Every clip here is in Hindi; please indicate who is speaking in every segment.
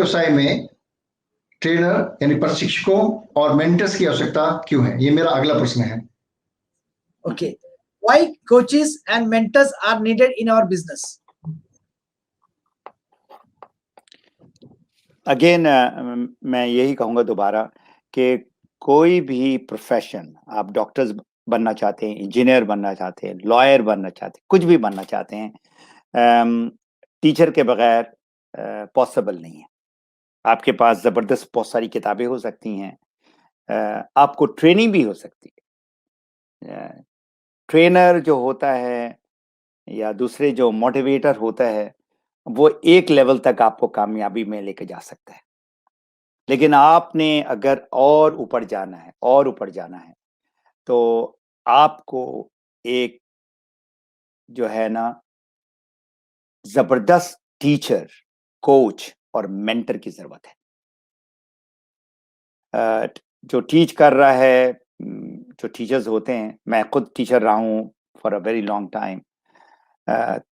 Speaker 1: व्यवसाय में ट्रेनर यानी प्रशिक्षकों और मेंटर्स की आवश्यकता क्यों है? ये मेरा अगला प्रश्न है।
Speaker 2: Okay. Why coaches and mentors are needed in our business?
Speaker 3: Again मैं यही कहूँगा दोबारा कि कोई भी प्रोफेशन, आप डॉक्टर्स बनना चाहते हैं, इंजीनियर बनना चाहते हैं, लॉयर बनना चाहते हैं, कुछ भी बनना चाहते हैं, टीचर के बगैर पॉसिबल नहीं है। आपके पास ज़बरदस्त बहुत सारी किताबें हो सकती हैं, आपको ट्रेनिंग भी हो सकती है। ट्रेनर जो होता है या दूसरे जो मोटिवेटर होता है, वो एक लेवल तक आपको कामयाबी में लेके जा सकता है, लेकिन आपने अगर और ऊपर जाना है तो आपको एक जो है ना जबरदस्त टीचर, कोच और मेंटर की जरूरत है। जो टीच कर रहा है, जो टीचर्स होते हैं, मैं खुद टीचर रहा हूँ for a very long time,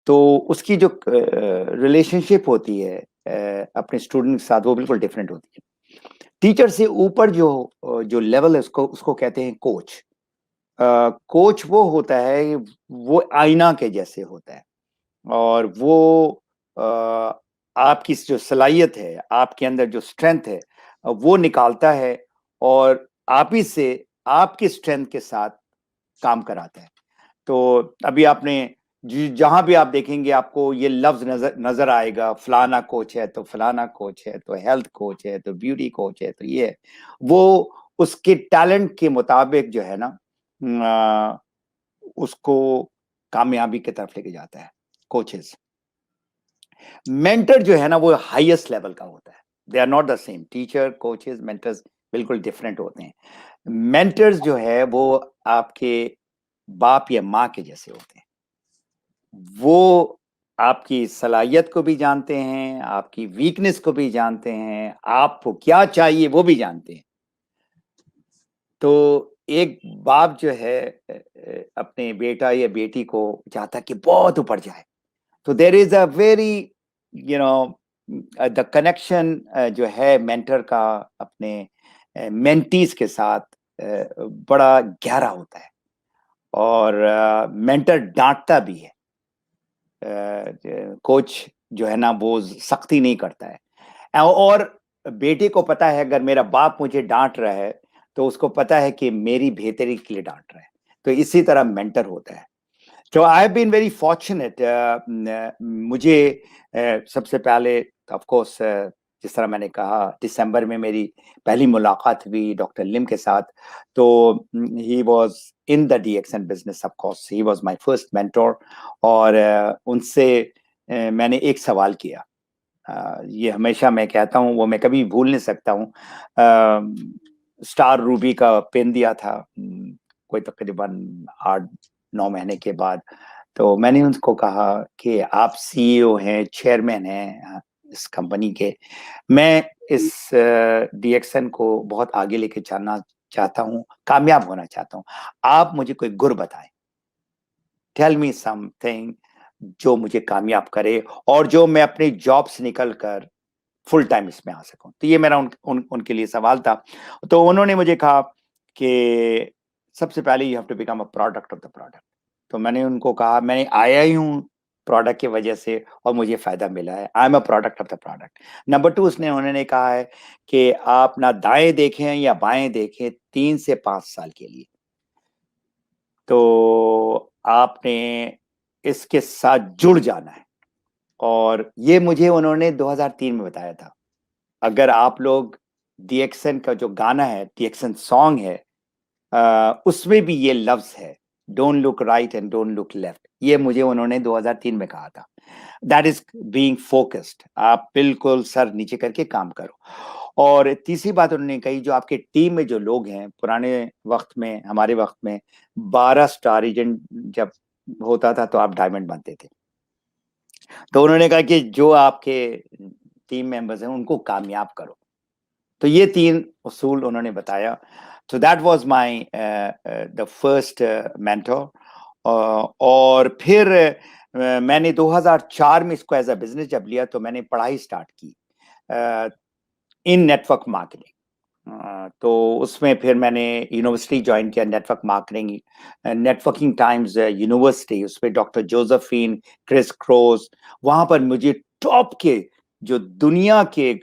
Speaker 3: तो उसकी जो रिलेशनशिप होती है अपने स्टूडेंट के साथ, वो बिल्कुल डिफरेंट होती है। टीचर से ऊपर जो लेवल है उसको कहते हैं कोच। कोच वो होता है, वो आईना के जैसे होता है, और वो आपकी जो सलाहियत है, आपके अंदर जो स्ट्रेंथ है, वो निकालता है और आप ही से आपकी स्ट्रेंथ के साथ काम कराता है। तो अभी आपने जहां भी आप देखेंगे आपको ये लफ्ज नजर आएगा, फलाना कोच है तो फलाना कोच है, तो हेल्थ कोच है, तो ब्यूटी कोच है, तो ये है। वो उसके टैलेंट के मुताबिक जो है ना उसको कामयाबी की तरफ लेके जाता है कोचेस। मेंटर जो है ना वो हाईएस्ट लेवल का होता है। They are not the same. Teacher, coaches, mentors बिल्कुल डिफरेंट होते हैं। मेंटर्स जो है वो आपके बाप या माँ के जैसे होते हैं। वो आपकी सलाहियत को भी जानते हैं, आपकी वीकनेस को भी जानते हैं, आपको क्या चाहिए वो भी जानते हैं। तो एक बाप जो है अपने बेटा या बेटी को चाहता कि बहुत ऊपर जाए, तो there is a very the connection जो है मेंटर का अपने मेंटीज के साथ बड़ा गहरा होता है, और मेंटर डांटता भी है। कोच जो है ना वो सख्ती नहीं करता है, और बेटे को पता है अगर मेरा बाप मुझे डांट रहा है तो उसको पता है कि मेरी बेहतरी के लिए डांट रहा है। तो इसी तरह मेंटर होता है। तो I have been very fortunate. मुझे सबसे पहले ऑफ कोर्स जिस तरह मैंने कहा, दिसंबर में मेरी पहली मुलाकात हुई डॉक्टर लिम के साथ। तो he was in the DXN business, of course he was my first mentor. और उनसे मैंने एक सवाल किया, ये हमेशा मैं कहता हूँ, वो मैं कभी भूल नहीं सकता हूँ। स्टार रूबी का पेन दिया था कोई तकरीबन 8-9 महीने के बाद। तो मैंने उनको कहा कि आप सीईओ हैं, चेयरमैन हैं इस कंपनी के, मैं इस डीएक्सन को बहुत आगे लेके जाना चाहता हूँ, कामयाब होना चाहता हूँ, आप मुझे कोई गुर बताएं, टेल मी समथिंग जो मुझे कामयाब करे और जो मैं अपनी जॉब से निकल कर फुल टाइम इसमें आ सकूं। तो ये मेरा उनके लिए सवाल था। तो उन्होंने मुझे कहा कि सबसे पहले you have to become a product of the product. तो मैंने उनको कहा मैंने आया ही हूँ प्रोडक्ट की वजह से और मुझे फायदा मिला है, I am a product of the product. Number 2 उन्होंने कहा है कि आप ना दाएं देखें या बाएं देखें 3 से 5 साल के लिए, तो आपने इसके साथ जुड़ जाना है। और ये मुझे उन्होंने 2003 में बताया था। अगर आप लोग डीएक्सन का जो गाना है, डीएक्सन सॉन्ग है, उसमें भी ये लफ्ज है, don't look right and don't look left. ये मुझे उन्होंने 2003 में कहा था। That is being focused. आप बिल्कुल सर नीचे करके काम करो। और तीसरी बात उन्होंने कही, जो आपके टीम में जो लोग हैं, पुराने वक्त में, हमारे वक्त में 12 स्टार एजेंट जब होता था तो आप डायमंड बनते थे। तो उन्होंने कहा कि जो आपके टीम मेंबर्स हैं उनको कामयाब करो। तो ये 3 उसूल उन्होंने बताया। तो that was my the first mentor. और फिर मैंने 2004 में इसको एज अ बिजनेस जब लिया तो मैंने पढ़ाई स्टार्ट की। इन नेटवर्क मार्केटिंग। तो उसमें फिर मैंने यूनिवर्सिटी ज्वाइन किया, नेटवर्किंग टाइम्स यूनिवर्सिटी, उसमें डॉक्टर जोसेफिन, क्रिस क्रोस, वहां पर मुझे टॉप के जो दुनिया के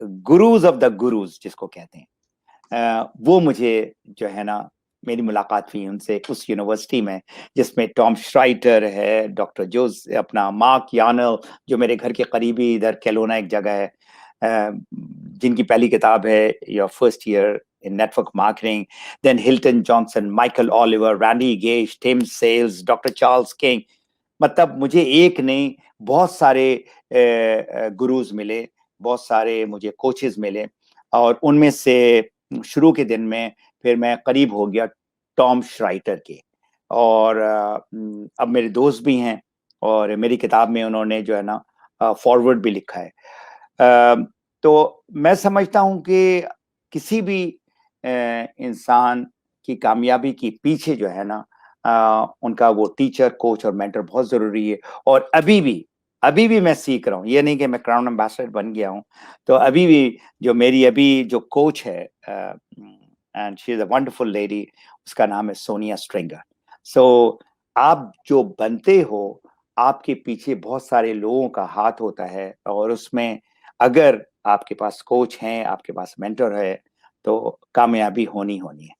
Speaker 3: गुरुज ऑफ द गुरुज जिसको कहते हैं, वो मुझे जो है ना मेरी मुलाकात हुई उनसे उस यूनिवर्सिटी में, जिसमें टॉम श्राइटर है, डॉक्टर जोस, अपना मार्क यानल जो मेरे घर के करीबी इधर कैलोना एक जगह है, जिनकी पहली किताब है your first year in network marketing, then Hilton Johnson, Michael Oliver, Randy Gage, Tim Sales, doctor Charles King. मतलब मुझे एक नहीं बहुत सारे गुरुज मिले, बहुत सारे मुझे कोचेस मिले, और उनमें से शुरू के दिन में फिर मैं करीब हो गया टॉम श्राइटर के, और अब मेरे दोस्त भी हैं, और मेरी किताब में उन्होंने जो है ना फॉरवर्ड भी लिखा है। तो मैं समझता हूं कि किसी भी इंसान की कामयाबी के पीछे जो है ना उनका वो टीचर, कोच और मेंटर बहुत जरूरी है। और अभी भी मैं सीख रहा हूँ, ये नहीं कि मैं क्राउन एम्बेसडर बन गया हूँ। तो अभी भी जो मेरी अभी जो कोच है, and she is a wonderful lady, उसका नाम है सोनिया स्ट्रिंगर। सो आप जो बनते हो, आपके पीछे बहुत सारे लोगों का हाथ होता है, और उसमें अगर आपके पास कोच हैं, आपके पास मेंटर है, तो कामयाबी होनी है।